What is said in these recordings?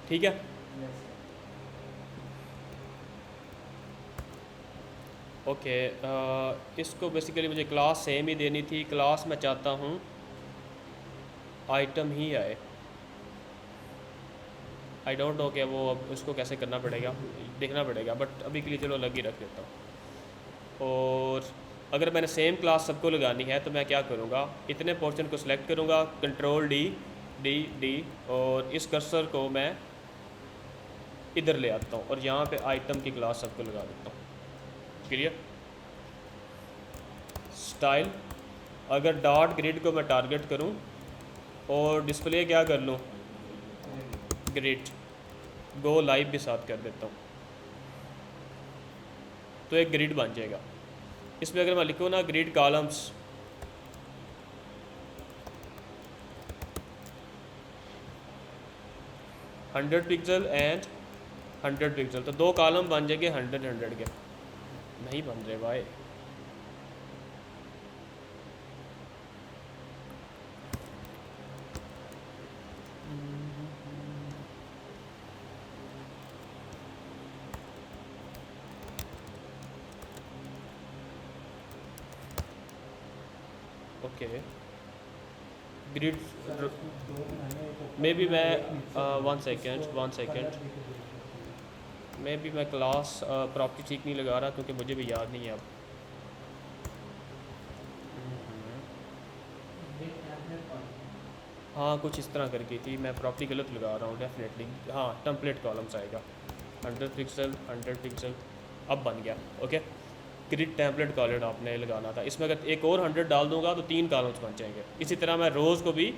ठीक है। ओके, इसको बेसिकली मुझे क्लास सेम ही देनी थी। क्लास मैं चाहता हूँ आइटम ही आए। आई डोंट नो कि वो अब उसको कैसे करना पड़ेगा, देखना पड़ेगा, बट अभी के लिए चलो अलग ही रख देता हूँ। और अगर मैंने सेम क्लास सबको लगानी है तो मैं क्या करूँगा, इतने पोर्शन को सिलेक्ट करूँगा, कंट्रोल डी डी डी, और इस कर्सर को मैं इधर ले आता हूँ और यहाँ पे आइटम की क्लास सबको लगा देता हूँ। क्लियर। स्टाइल, अगर डॉट ग्रिड को मैं टारगेट करूँ और डिस्प्ले क्या कर लूँ, ग्रिड, गो लाइव भी साथ कर देता हूँ, तो एक ग्रिड बन जाएगा। इसमें अगर मैं लिखूँ ना grid columns, hundred pixel and 100 pixel, तो दो कॉलम बन जाएंगे 100 के। नहीं बन रहे भाई। ओके, ग्रिड मे बी मैं वन सेकेंड मे बी मैं क्लास प्रॉपर्टी ठीक नहीं लगा रहा क्योंकि मुझे भी याद नहीं है अब। हाँ, कुछ इस तरह करके थी, मैं प्रॉपर्टी गलत लगा रहा हूँ डेफिनेटली। हाँ, टेम्पलेट कॉलम्स आएगा 100 पिक्सल 100 पिक्सल, अब बन गया। ओके, ग्रिड टेम्पलेट कॉलम आपने लगाना था। इसमें अगर एक और 100 डाल दूंगा तो 3 कॉलम्स बन जाएंगे। इसी तरह मैं रोज़ को भी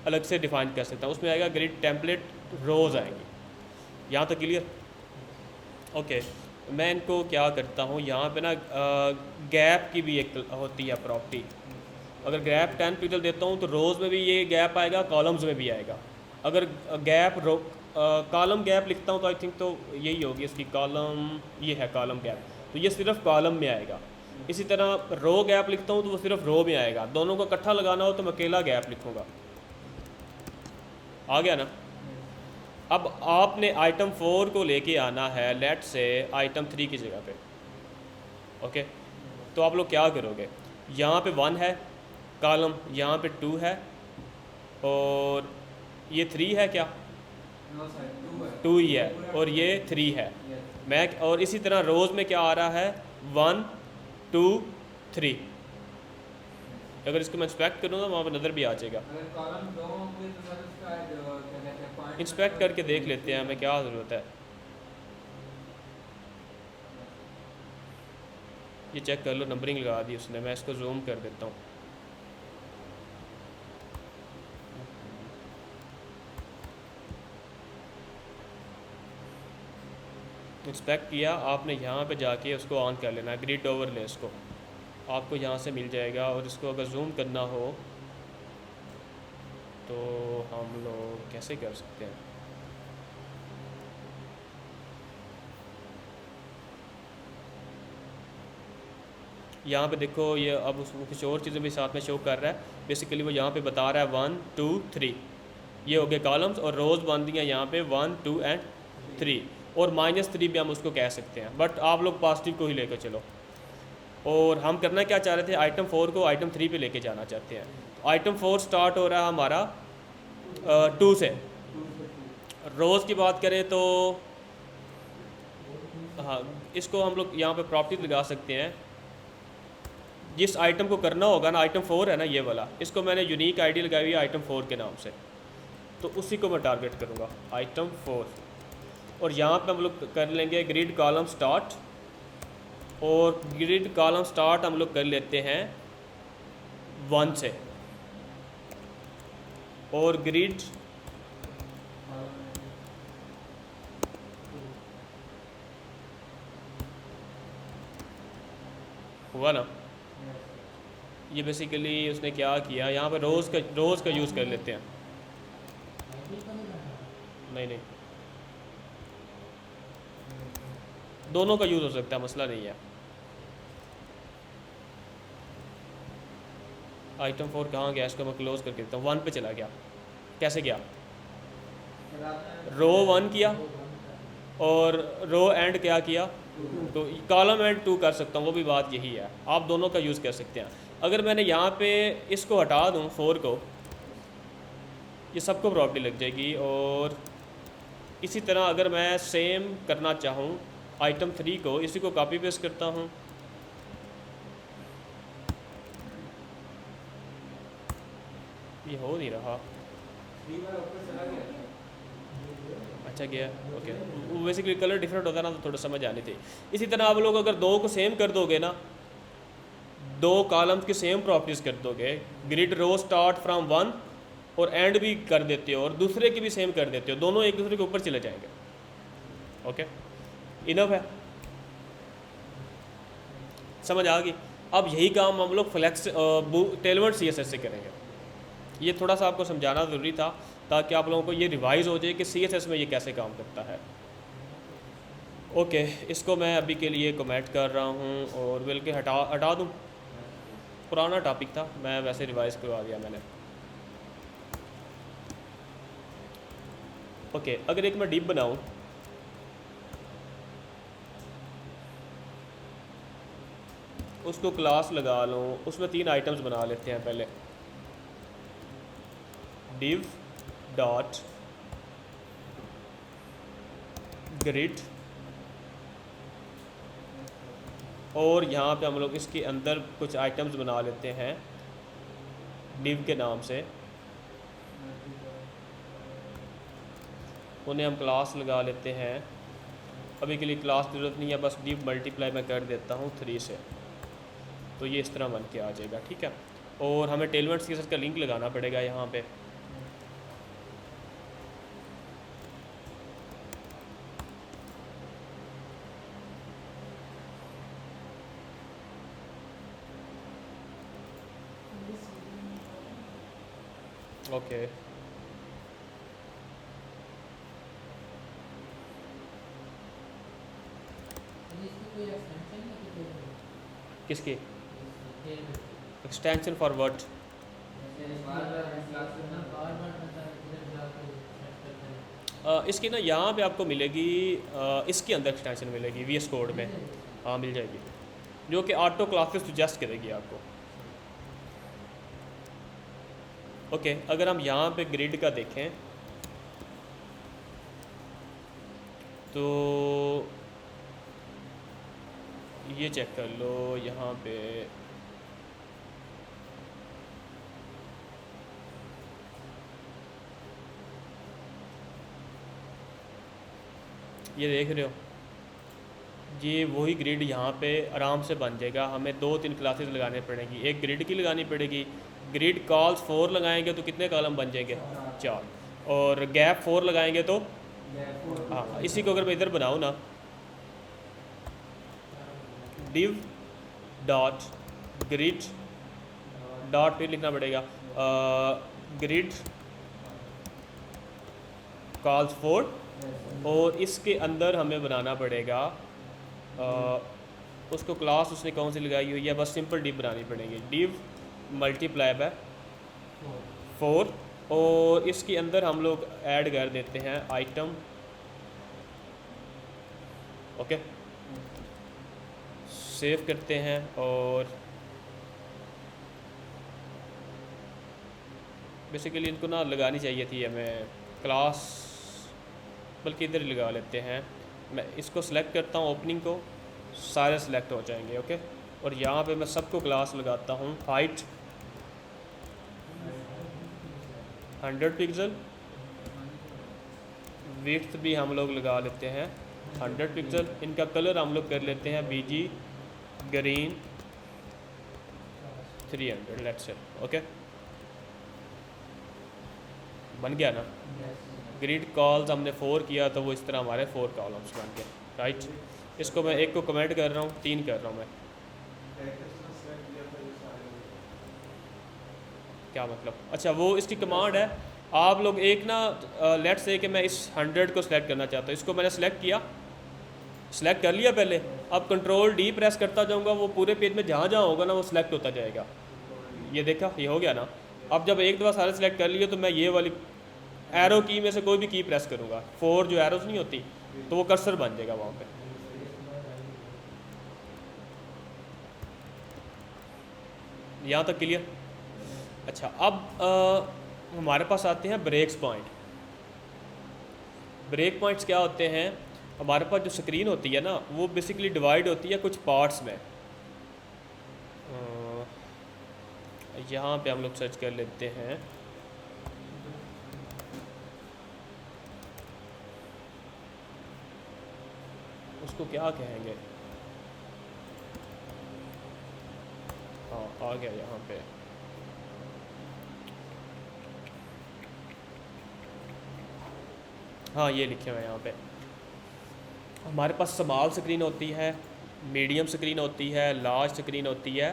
अलग से डिफाइन कर सकता हूँ, उसमें आएगा ग्रिड टेम्पलेट रोज़ आएंगी। यहाँ तक क्लियर। ओके, मैं इनको क्या करता हूँ, यहाँ पे ना गैप की भी एक होती है प्रॉपर्टी। अगर गैप 10 पिक्सल देता हूँ तो रोज़ में भी ये गैप आएगा, कॉलम्स में भी आएगा। अगर गैप कॉलम गैप लिखता हूँ तो आई थिंक तो यही होगी इसकी कॉलम, ये है कॉलम गैप, तो ये सिर्फ कॉलम में आएगा। इसी तरह रो गैप लिखता हूँ तो वो सिर्फ रो में आएगा। दोनों को इकट्ठा लगाना हो तो मैं अकेला गैप लिखूँगा। आ गया ना। अब आपने आइटम 4 को लेके आना है लेट से आइटम 3 की जगह पे। ओके, तो आप लोग क्या करोगे, यहाँ पे 1 है कॉलम, यहाँ पे 2 है, और ये 3 है क्या, 2 ही है, और ये 3 है। मैं और इसी तरह रोज़ में क्या आ रहा है 1 2 3। अगर इसको मैं इंस्पेक्ट करूँगा वहाँ पर नज़र भी आ जाएगा। इंस्पेक्ट करके देख लेते हैं हमें क्या ज़रूरत है। ये चेक कर लो, नंबरिंग लगा दी उसने। मैं इसको जूम कर देता हूँ। इंस्पेक्ट किया आपने, यहाँ पे जाके उसको ऑन कर लेना है, ग्रिड ओवरले इसको आपको यहाँ से मिल जाएगा। और इसको अगर जूम करना हो तो हम लोग कैसे कर सकते हैं, यहाँ पे देखो ये अब उसको कुछ और चीज़ें भी साथ में शो कर रहा है। बेसिकली वो यहाँ पे बता रहा है 1 2 3, ये हो गए कॉलम्स, और रोज़ बन दी हैं यहाँ पे 1 2 एंड 3, और -3 भी हम उसको कह सकते हैं, बट आप लोग पॉजिटिव को ही लेकर चलो। और हम करना क्या चाह रहे थे, आइटम 4 को आइटम 3 पे लेके जाना चाहते हैं। आइटम 4 स्टार्ट हो रहा है हमारा 2 से। रोज़ की बात करें तो हाँ, इसको हम लोग यहाँ पे प्रॉपर्टी लगा सकते हैं। जिस आइटम को करना होगा ना, आइटम 4 है ना ये वाला, इसको मैंने यूनिक आईडी लगाई हुई है आइटम 4 के नाम से, तो उसी को मैं टारगेट करूँगा आइटम 4। और यहाँ पे हम लोग कर लेंगे ग्रिड कॉलम स्टार्ट, और ग्रिड कॉलम स्टार्ट हम लोग कर लेते हैं 1 से, और ग्रिड हुआ ना। ये बेसिकली उसने क्या किया, यहाँ पे रोज़ का यूज़ कर लेते हैं। नहीं, दोनों का यूज़ हो सकता है, मसला नहीं है। आइटम 4 कहाँ गया, इसको मैं क्लोज करके देता हूँ। 1 पे चला गया, कैसे गया, रो 1 किया और रो एंड क्या किया, तो कॉलम एंड 2 कर सकता हूँ, वो भी बात यही है, आप दोनों का यूज़ कर सकते हैं। अगर मैंने यहाँ पे इसको हटा दूँ 4 को, ये सबको प्रॉपर्टी लग जाएगी। और इसी तरह अगर मैं सेम करना चाहूँ आइटम 3 को, इसी को कॉपी पेस्ट करता हूँ, ये हो नहीं रहा, अच्छा गया, ओके। बेसिकली कलर डिफरेंट होता है ना, तो थोड़ा समझ आनी थी। इसी तरह आप लोग अगर 2 को सेम कर दोगे ना, 2 कॉलम्स की सेम प्रॉपर्टीज़ कर दोगे, ग्रिड रो स्टार्ट फ्रॉम 1 और एंड भी कर देते हो और दूसरे की भी सेम कर देते हो, दोनों एक दूसरे के ऊपर चले जाएंगे। ओके, इनफ है, समझ आ गई। अब यही काम हम लोग फ्लेक्स टेलवर्ड CSS से करेंगे। ये थोड़ा सा आपको समझाना ज़रूरी था ताकि आप लोगों को ये रिवाइज़ हो जाए कि CSS में ये कैसे काम करता है। ओके, इसको मैं अभी के लिए कमेंट कर रहा हूँ और बल्कि हटा दूँ, पुराना टॉपिक था, मैं वैसे रिवाइज़ करवा दिया मैंने। ओके, अगर एक मैं डिव बनाऊँ, उसको क्लास लगा लूँ, उसमें 3 आइटम्स बना लेते हैं पहले। डिव डॉट ग्रिड, और यहाँ पे हम लोग इसके अंदर कुछ आइटम्स बना लेते हैं डिव के नाम से, उन्हें हम क्लास लगा लेते हैं। अभी के लिए क्लास की ज़रूरत नहीं है, बस डिव मल्टीप्लाई मैं कर देता हूँ 3 से, तो ये इस तरह बन के आ जाएगा, ठीक है। और हमें टेलवर्ड CSS का लिंक लगाना पड़ेगा यहाँ पे। ओके, किसकी एक्सटेंशन फॉर व्हाट? इसकी ना यहाँ पे आपको मिलेगी, इसके अंदर एक्सटेंशन मिलेगी VS कोड में, हाँ मिल जाएगी, जो कि ऑटो क्लासेस सजेस्ट करेगी आपको। ओके, अगर हम यहाँ पे ग्रिड का देखें तो ये चेक कर लो, यहाँ पे ये देख रहे हो, ये वही ग्रिड यहाँ पे आराम से बन जाएगा। हमें 2-3 क्लासेस लगाने पड़ेंगी, एक ग्रिड की लगानी पड़ेगी, ग्रिड कॉल्स 4 लगाएंगे तो कितने कॉलम बन जाएंगे, 4, और गैप 4 लगाएंगे तो, हाँ इसी को अगर मैं इधर बनाऊँ ना, डिव डॉट ग्रिड डॉट फिर लिखना पड़ेगा ग्रिड कॉल्स 4, और इसके अंदर हमें बनाना पड़ेगा उसको क्लास उसने कौन सी लगाई हुई है, बस सिंपल डिव बनानी पड़ेगी, डिव मल्टीप्लाई बाय 4, और इसके अंदर हम लोग ऐड कर देते हैं आइटम। ओके, सेव करते हैं, और बेसिकली इनको ना लगानी चाहिए थी हमें क्लास, बल्कि इधर ही लगा लेते हैं। मैं इसको सेलेक्ट करता हूँ, ओपनिंग को, सारे सेलेक्ट हो जाएंगे। ओके, और यहाँ पे मैं सबको क्लास लगाता हूँ, हाइट 100 पिक्सल, विड्थ भी हम लोग लगा लेते हैं 100 पिक्सल, इनका कलर हम लोग कर लेते हैं BG green 300, let's say. Okay, बन गया ना। ग्रिड कॉल्स हमने 4 किया तो वो इस तरह हमारे 4 कॉलम्स बन गए, राइट। इसको मैं एक को कमेंट कर रहा हूँ, 3 कर रहा हूँ मैं, क्या मतलब, अच्छा वो इसकी कमांड है। आप लोग एक ना लेट्स से कि मैं इस 100 को सिलेक्ट करना चाहता हूँ, इसको मैंने सेलेक्ट किया, सेलेक्ट कर लिया पहले, अब कंट्रोल D प्रेस करता जाऊँगा, वो पूरे पेज में जहाँ जहाँ होगा ना वो सिलेक्ट होता जाएगा। ये देखा, ये हो गया ना। अब जब एक दफ़ा सारे सिलेक्ट कर लिए तो मैं ये वाली एरो की में से कोई भी की प्रेस करूँगा, 4 जो एरोस नहीं होती तो वो कर्सर बन जाएगा वहाँ पे। यहाँ तक क्लियर? अच्छा, अब हमारे पास आते हैं ब्रेक्स पॉइंट। ब्रेक पॉइंट्स क्या होते हैं? हमारे पास जो स्क्रीन होती है ना वो बेसिकली डिवाइड होती है कुछ पार्ट्स में। यहाँ पे हम लोग सर्च कर लेते हैं, उसको क्या कहेंगे? हाँ आ गया यहाँ पे। हाँ ये लिखे हुए हैं यहाँ पे। हमारे पास स्मॉल स्क्रीन होती है, मीडियम स्क्रीन होती है, लार्ज स्क्रीन होती है,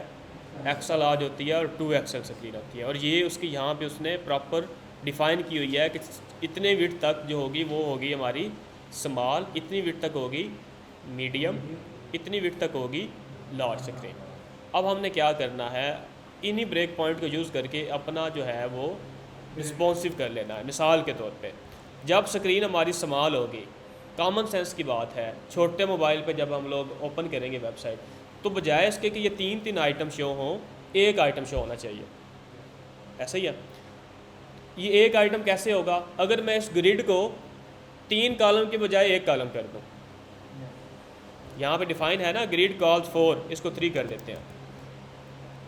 एक्स्ट्रा लार्ज होती है और 2XL स्क्रीन होती है। और ये उसकी यहाँ पे उसने प्रॉपर डिफ़ाइन की हुई है कि इतने विड्थ तक जो होगी वो होगी हमारी स्मॉल, इतनी विड्थ तक होगी मीडियम, इतनी विड्थ तक होगी लार्ज स्क्रीन। अब हमने क्या करना है, इन्हीं ब्रेक पॉइंट को यूज़ करके अपना जो है वो रिस्पॉन्सिव कर लेना है। मिसाल के तौर पे जब स्क्रीन हमारी स्मॉल होगी, कॉमन सेंस की बात है, छोटे मोबाइल पे जब हम लोग ओपन करेंगे वेबसाइट तो बजाय इसके कि ये 3 आइटम शो हों, एक आइटम शो होना चाहिए। ऐसा ही है। ये एक आइटम कैसे होगा? अगर मैं इस ग्रिड को 3 कॉलम के बजाय एक कॉलम कर दूँ, यहाँ पे डिफाइन है ना ग्रिड कॉल्स 4, इसको 3 कर देते हैं।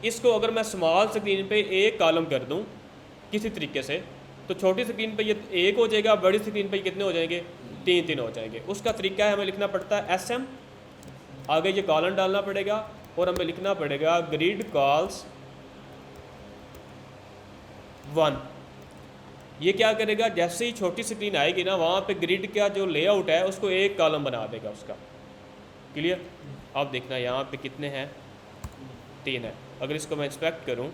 इसको अगर मैं स्मॉल स्क्रीन पे एक कॉलम कर दूँ किसी तरीके से तो छोटी स्क्रीन पे ये एक हो जाएगा, बड़ी स्क्रीन पे कितने हो जाएंगे? 3 हो जाएंगे। उसका तरीका है, हमें लिखना पड़ता है SM, आगे ये कॉलन डालना पड़ेगा और हमें लिखना पड़ेगा ग्रिड कॉल्स 1। ये क्या करेगा, जैसे ही छोटी स्क्रीन आएगी ना वहाँ पे ग्रिड का जो लेआउट है उसको एक कॉलम बना देगा उसका। क्लियर? आप देखना यहाँ पे कितने हैं? 3 है। अगर इसको मैं इंस्पेक्ट करूँ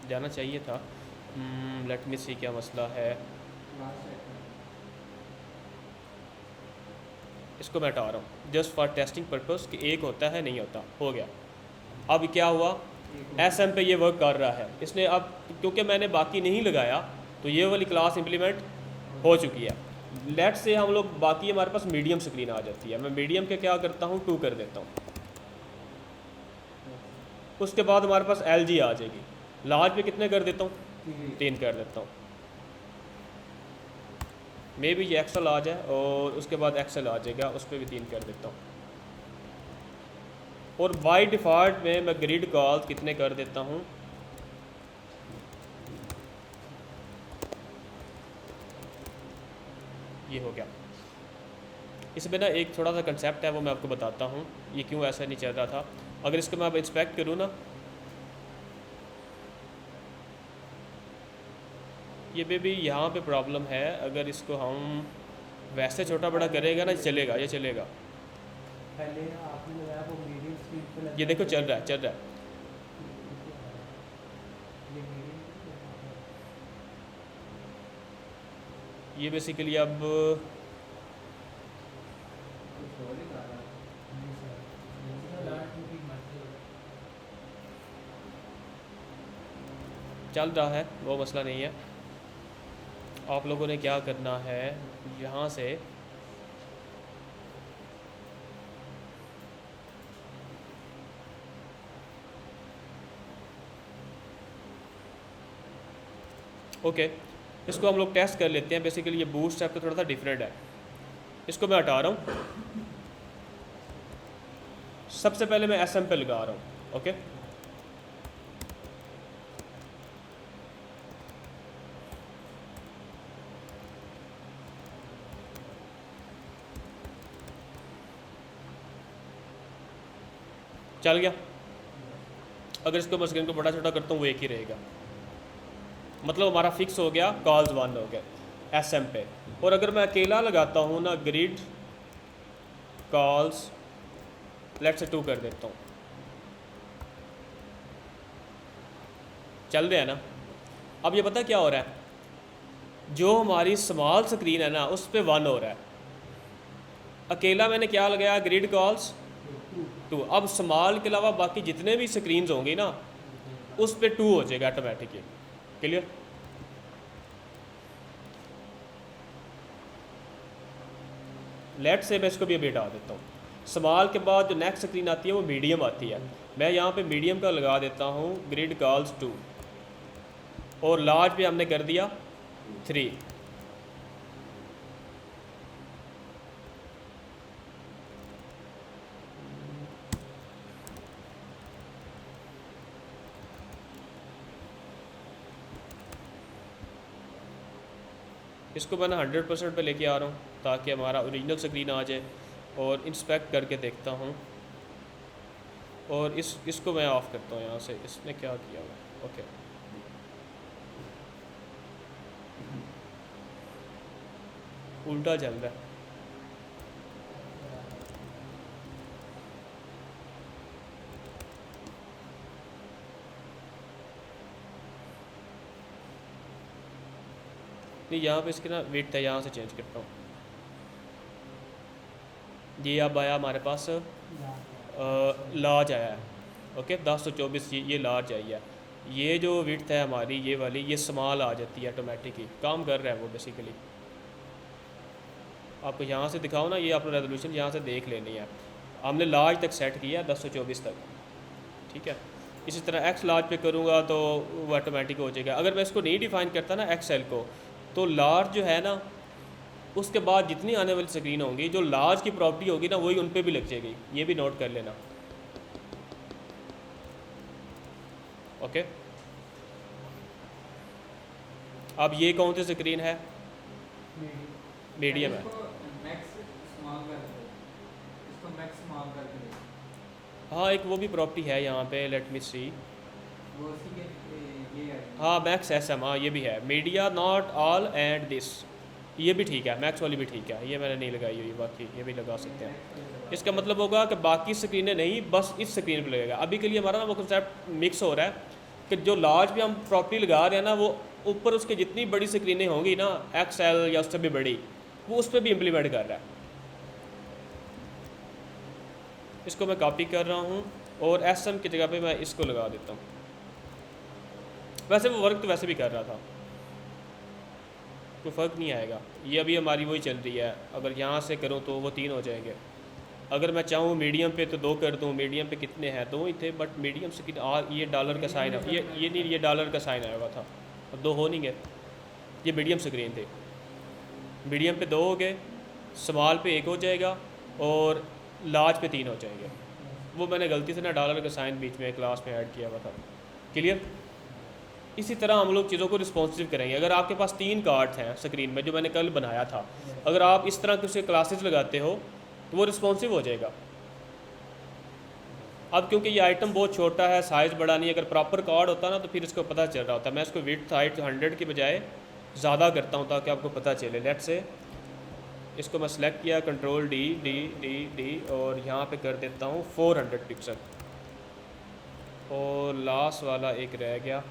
जाना चाहिए था। लेट मी सी क्या मसला है। इसको मैं हटा रहा हूँ जस्ट फॉर टेस्टिंग पर्पस कि एक होता है नहीं होता। हो गया। अब क्या हुआ, SM पे ये वर्क कर रहा है इसने। अब क्योंकि मैंने बाकी नहीं लगाया तो ये वाली क्लास इम्प्लीमेंट हो चुकी है। लेट से हम लोग बाकी हमारे पास मीडियम स्क्रीन आ जाती है, मैं मीडियम के क्या करता हूँ 2 कर देता हूँ। उसके बाद हमारे पास LG आ जाएगी। लार्ज पे कितने कर देता हूँ? 3 कर देता हूँ। मे भी ये XL लार्ज है और उसके बाद XL आ जाएगा, उस पर भी 3 कर देता हूँ। और बाय डिफ़ॉल्ट में मैं ग्रिड कॉल्स कितने कर देता हूँ? ये हो गया। इसमें ना एक थोड़ा सा कंसेप्ट है वो मैं आपको बताता हूँ, ये क्यों ऐसा नहीं चल रहा था। अगर इसको मैं अब इंस्पेक्ट करूँ ना, ये भी यहाँ पे प्रॉब्लम है। अगर इसको हम वैसे छोटा बड़ा करेगा ना चलेगा, ये चलेगा। पहले आपने लगाया वो मीडियम स्पीड पे लगा, ये देखो चल रहा है, चल रहा है। ये मीडियम ये बेसिकली अब चल रहा है, वो मसला नहीं है। आप लोगों ने क्या करना है, यहाँ से ओके इसको हम लोग टेस्ट कर लेते हैं। बेसिकली ये बूट स्ट्रैप तो थोड़ा सा डिफरेंट है। इसको मैं हटा रहा हूँ। सबसे पहले मैं SM पे लगा रहा हूँ। ओके चल गया। अगर इसको मैं स्क्रीन को बड़ा छोटा करता हूँ वो एक ही रहेगा। मतलब हमारा फिक्स हो गया, कॉल्स 1 हो गया SM पे। और अगर मैं अकेला लगाता हूँ ना, ग्रिड कॉल्स लेट से 2 कर देता हूँ, चल रहा है ना। अब ये पता क्या हो रहा है, जो हमारी स्मॉल स्क्रीन है ना उस पर 1 हो रहा है। अकेला मैंने क्या लगाया, ग्रिड कॉल्स 2। अब स्मॉल के अलावा बाकी जितने भी स्क्रीन्स होंगी ना उस पर 2 हो जाएगा ऑटोमेटिकली। क्लियर? लेट से मैं इसको भी अभी हटा देता हूँ। स्मॉल के बाद जो नेक्स्ट स्क्रीन आती है वो मीडियम आती है। मैं यहाँ पे मीडियम का लगा देता हूँ ग्रिड कॉल्स 2 और लार्ज पे हमने कर दिया 3। इसको मैं 100% पे लेके आ रहा हूँ ताकि हमारा ओरिजिनल स्क्रीन आ जाए और इंस्पेक्ट करके देखता हूँ। और इसको मैं ऑफ़ करता हूँ यहाँ से। इसने क्या किया हुआ? ओके, उल्टा चल रहा है। नहीं, यहाँ पे इसकी ना वेट है, यहाँ से चेंज करता हूँ। ये अब आया हमारे पास लार्ज आया है। ओके, 1024 ये लार्ज आई है। ये जो विड्थ है हमारी ये वाली, ये स्मॉल आ जाती है ऑटोमेटिकली। काम कर रहा है वो बेसिकली। आपको यहाँ से दिखाओ ना, ये अपना रेजोल्यूशन यहाँ से देख लेनी है। हमने लार्ज तक सेट किया 1024 तक, ठीक है। इसी तरह एक्स लार्ज पे करूँगा तो वो ऑटोमेटिक हो जाएगा। अगर मैं इसको नहीं डिफ़ाइन करता ना एक्सएल को, तो लार्ज जो है ना उसके बाद जितनी आने वाली स्क्रीन होंगी जो लार्ज की प्रॉपर्टी होगी ना वही उन पे भी लग जाएगी। ये भी नोट कर लेना। ओके, अब ये कौन सी स्क्रीन है? मीडियम है। हाँ, एक वो भी प्रॉपर्टी है यहाँ पे, लेट मी सी। हाँ, मैक्स एस एम, हाँ ये भी है। Media not all and this, ये भी ठीक है। मैक्स वाली भी ठीक है, ये मैंने नहीं लगाई हुई, बाकी ये भी लगा सकते हैं। इसका मतलब होगा कि बाकी स्क्रीनें नहीं, बस इस स्क्रीन पे लगेगा। अभी के लिए हमारा ना वो कंसेप्ट मिक्स हो रहा है कि जो लार्ज पे हम प्रॉपर्टी लगा रहे हैं ना, वो ऊपर उसके जितनी बड़ी स्क्रीनें होंगी ना एक्सएल या उससे भी बड़ी, वो उस पर भी इम्प्लीमेंट कर रहा है। इसको मैं कॉपी कर रहा हूँ और एस एम की जगह पे मैं इसको लगा देता हूँ। वैसे वो वर्क तो वैसे भी कर रहा था, कोई फ़र्क नहीं आएगा। ये अभी हमारी वही चल रही है। अगर यहाँ से करूँ तो वो 3 हो जाएंगे। अगर मैं चाहूँ मीडियम पे तो 2 कर दूँ। मीडियम पे कितने हैं? 2 ही थे, बट मीडियम से ये डॉलर का साइन है, ये नहीं, ये डॉलर का साइन आया हुआ था, अब 2 हो नहीं गए। ये मीडियम स्क्रीन थे। मीडियम पे 2 हो गए, स्मॉल पे 1 हो जाएगा और लार्ज पे 3 हो जाएंगे। वो मैंने गलती से ना डॉलर का साइन बीच में क्लास में ऐड किया हुआ था। क्लियर? इसी तरह हम लोग चीज़ों को रिस्पॉन्सिव करेंगे। अगर आपके पास 3 कार्ड्स हैं स्क्रीन में जो मैंने कल बनाया था, अगर आप इस तरह के क्लासेस लगाते हो तो वो रिस्पॉन्सिव हो जाएगा। अब क्योंकि ये आइटम बहुत छोटा है, साइज़ बड़ा नहीं है, अगर प्रॉपर कार्ड होता ना तो फिर इसको पता चल रहा होता। मैं इसको विड्थ हाइट 100 के बजाय ज़्यादा करता हूँ ताकि आपको पता चले। लेट से इसको मैं सेलेक्ट किया, control D D D D और यहाँ पे कर देता हूँ 400 पिक्सल और लास्ट वाला एक रह गया।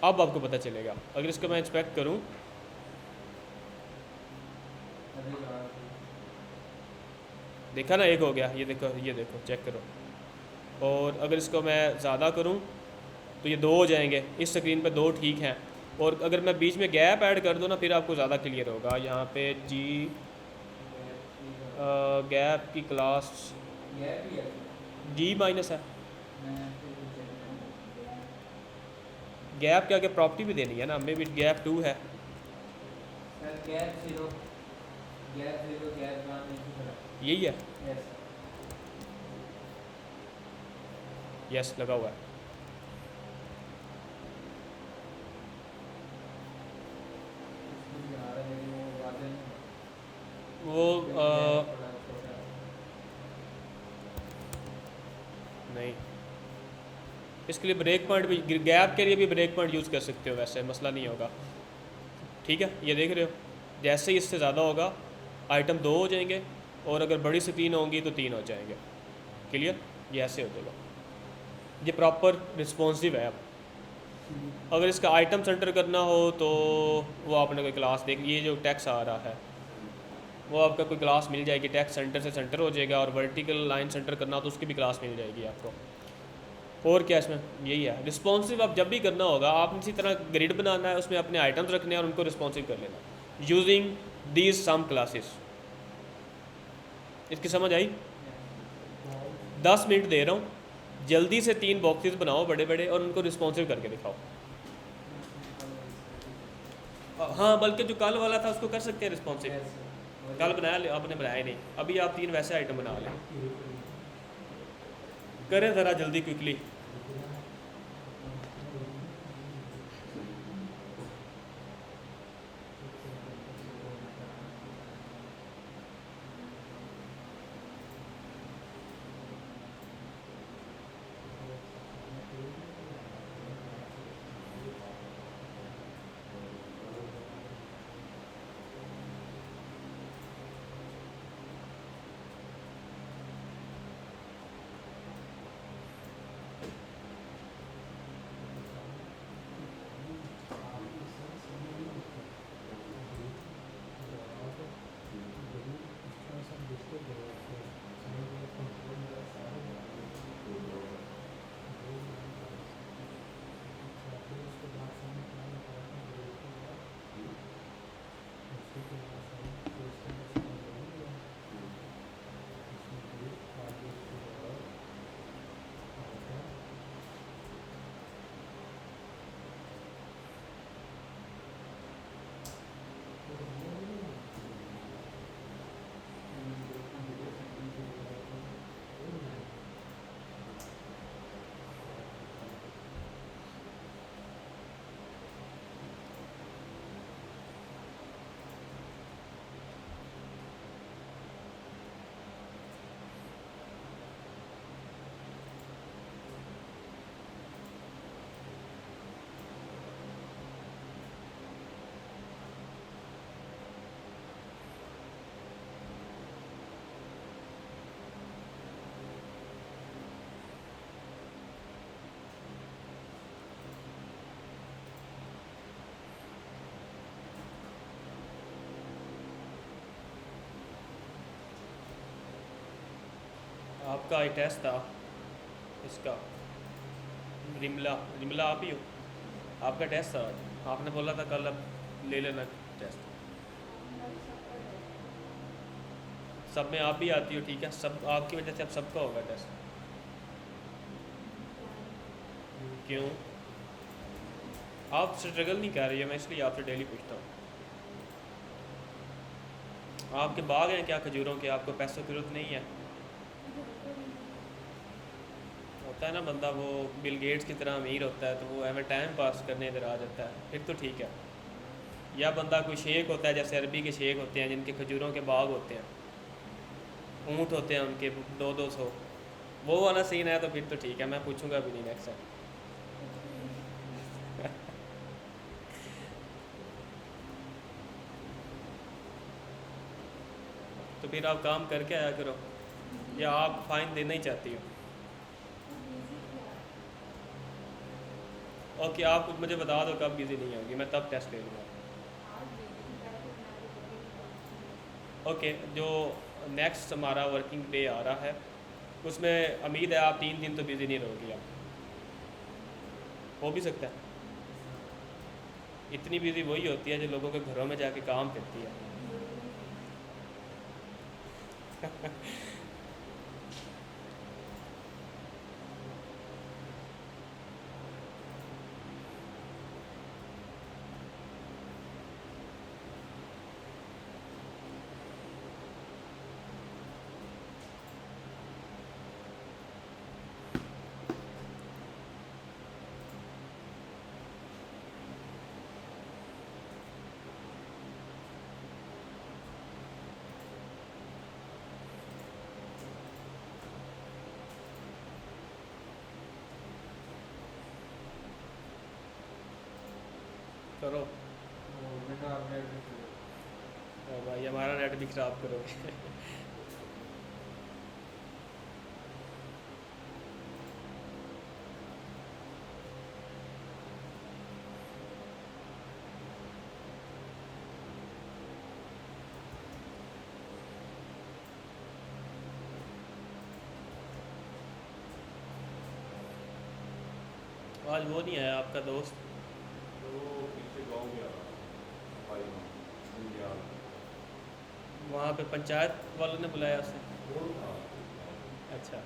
अब आपको पता चलेगा। अगर इसको मैं इंस्पेक्ट करूं, देखा ना 1 हो गया। ये देखो, ये देखो, चेक करो। और अगर इसको मैं ज़्यादा करूं तो ये 2 हो जाएंगे। इस स्क्रीन पे 2 ठीक हैं। और अगर मैं बीच में गैप ऐड कर दूं ना फिर आपको ज़्यादा क्लियर होगा। यहाँ पे जी गैप की क्लास जी माइनस है। गैप के आगे प्रॉपर्टी भी देनी है ना, हमें भी गैप 2 है। यही है, यस लगा हुआ है। वो नहीं, इसके लिए ब्रेक पॉइंट भी, गैप के लिए भी ब्रेक पॉइंट यूज़ कर सकते हो, वैसे मसला नहीं होगा। ठीक है, ये देख रहे हो, जैसे ही इससे ज़्यादा होगा आइटम 2 हो जाएंगे और अगर बड़ी स्क्रीन होंगी तो 3 हो जाएंगे। क्लियर? ये ऐसे हो जाएगा। ये प्रॉपर रिस्पॉन्सिव है। अब अगर इसका आइटम सेंटर करना हो तो वो आपने कोई क्लास देख, ये जो टैक्स आ रहा है वो आपका कोई क्लास मिल जाएगी, टेक्स्ट सेंटर से सेंटर हो जाएगा, और वर्टिकल लाइन सेंटर करना तो उसकी भी क्लास मिल जाएगी आपको। और क्या इसमें यही है। रिस्पॉन्सिव आप जब भी करना होगा, आप इसी तरह ग्रिड बनाना है, उसमें अपने आइटम्स रखने हैं और उनको रिस्पॉन्सिव कर लेना यूजिंग दीज सम क्लासेस। इसकी समझ आई? 10 मिनट दे रहा हूँ, जल्दी से 3 बॉक्सेस बनाओ बड़े बड़े और उनको रिस्पॉन्सिव करके दिखाओ। हाँ, बल्कि जो कल वाला था उसको कर सकते हैं रिस्पॉन्सिव। कल बनाया, आपने बनाया नहीं, अभी आप 3 वैसे आइटम बना लें। करें ज़रा जल्दी क्विकली। आपका एक टेस्ट था इसका, रिमला रिमला आप ही हो? आपका टेस्ट था आज, आपने बोला था कल अब ले लेना टेस्ट। सब में आप भी आती हो, ठीक है, सब आपकी वजह से अब सबका होगा टेस्ट। क्यों? आप स्ट्रगल नहीं कर रही हो, मैं इसलिए आपसे डेली पूछता हूँ। आपके बाग हैं क्या खजूरों के? आपको पैसों की जरूरत नहीं है? होता है ना बंदा वो बिल गेट्स की तरह अमीर होता है तो वो एवं टाइम पास करने इधर आ जाता है, फिर तो ठीक है। या बंदा कोई शेख होता है, जैसे अरबी के शेख होते हैं जिनके खजूरों के बाग होते हैं, ऊँट होते हैं उनके 200-200, वो वाला सीन है तो फिर तो ठीक है, मैं पूछूंगा भी नहीं नेक्स्ट टाइम। तो फिर आप काम करके आया करो, या आप फाइन देना ही चाहती हो? ओके, आप मुझे बता दो कब बिज़ी नहीं होगी, मैं तब टेस्ट ले लूँगा। ओके, जो नेक्स्ट हमारा वर्किंग डे आ रहा है उसमें उम्मीद है आप 3 दिन तो बिज़ी नहीं रहोगी। आप हो भी सकता है, इतनी बिज़ी वही होती है जो लोगों के घरों में जाके काम करती है। करो। ओ भाई, हमारा नेट भी ख़राब करोगे। आज वो नहीं आया आपका दोस्त? तो वो पीछे गाँव गया भाई इंडिया वहाँ पे पंचायत वालों ने बुलाया उसे? वो था। अच्छा।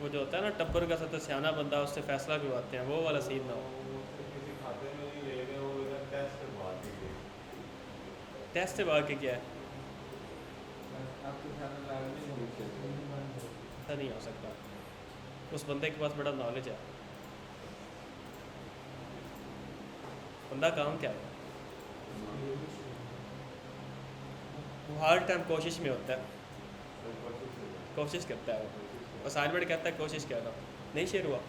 वो जो होता है ना टब्बर का सबसे सियाना बंदा, उससे फैसला करवाते हैं, वो वाला सीन ना हो। वो उससे किसी खाते में नहीं ले गए, वो इधर टेस्ट करवा के गए। टेस्ट से भाग के क्या है? आपके साथ लैब ऐसा नहीं हो सकता, उस बंदे के पास बड़ा नॉलेज है। बंदा काम क्या है? वो हर टाइम कोशिश में होता है, कोशिश करता है वो। असाइनमेंट कहता है कोशिश कर रहा हूँ, नहीं शेयर हुआ।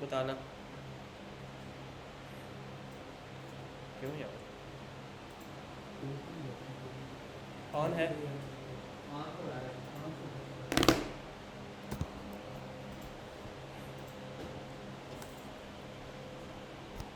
बताना क्यों यार? ऑन है?